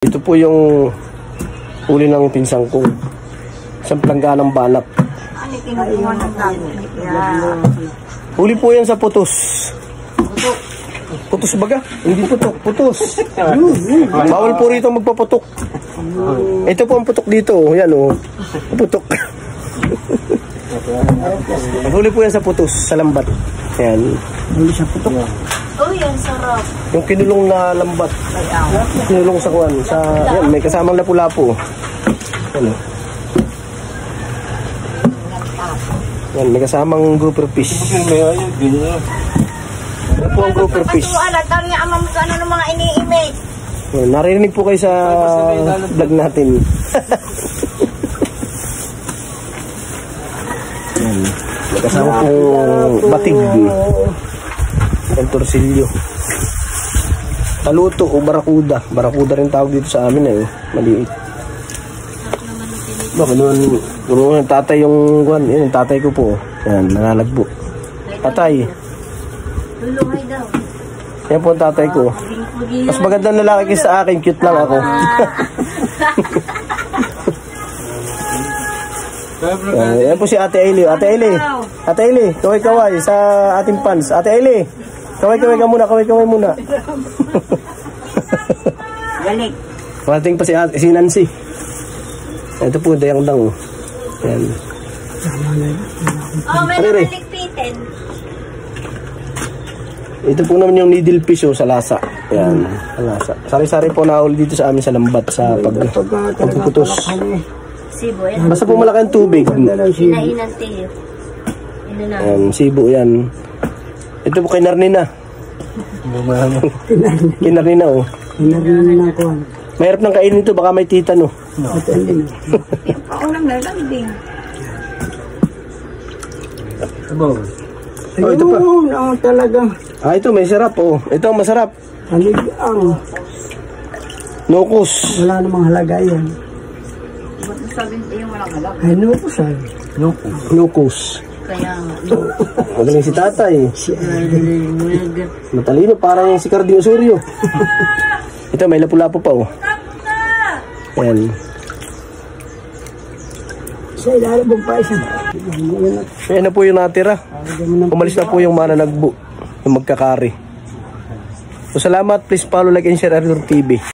Ito po yung uli ng pinsang ko. Isang plangganang balak. Uli po yan sa putos. Putos baga? Hindi putok, putos. Bawal po rito magpaputok. Ito po ang putok dito. Yan o. Putok. Huli po yan sa putos, sa lambat. Yan. Huli sa putok. Oh, yan sarap. Yung kinulong na lambat. Kinulong sa kuwan. Sa, yan, may kasamang lapu-lapu. Ano? Yan, may kasamang grouper fish. Ano po ang grouper fish? Alat, dami nga amang ano ng mga ini-image. Yan, narinig po kayo sa vlog natin. Yan. May kasama pong batig. Ang torsilyo. Taluto o barakuda. Barakuda rin tawag dito sa amin eh. Maliit. Baka naman tatay yung guwan. Yan, yung tatay ko po. Yan, nangalagbo. Tatay. Luluhay daw. Yan po ang tatay ko. Mas magandang lalaki kaysa sa akin. Cute lang ako. Yan po si Ate Ailey. Ate Ailey. Ate Ailey, kaway-kaway sa ating fans. Ate Ailey. Kaway-kaway ka muna, kaway-kaway muna. Galing. Parating pa si Nancy. Ito po, dayang-dang. Yan. Oh, may nalikpitin. Ito po naman yung needle fish sa lasa. Yan, sa lasa. Sari-sari po nahuli dito sa amin sa lambat sa pagpuputos. Sibo, yan. Basta po malaki ang tubig. Hinainan tayo. Yan, sibo yan. Ito po kay Narnina. Kay Narnina oh. Narnina ko. Mahirap nang kainin ito, baka may titano. Ako lang nalambing. Oh, ito pa. Ang talaga. Ah, ito may sarap oh. Ito ang masarap. Haligang. Nokos. Wala namang halaga yan. Ba't masabing yung walang halag? Ay, nukos ay. Nokos. Kaya nga. Magaling si tatay. Matalino, parang si Cardio Osorio. Ito, may lapu-lapu pa oh. Ayan. Sa ilalabog pa isa. Ayan na po yung natira. Umalis na po yung mananagbo. Yung magkakari. So salamat, please follow, like, and share Ardor TV.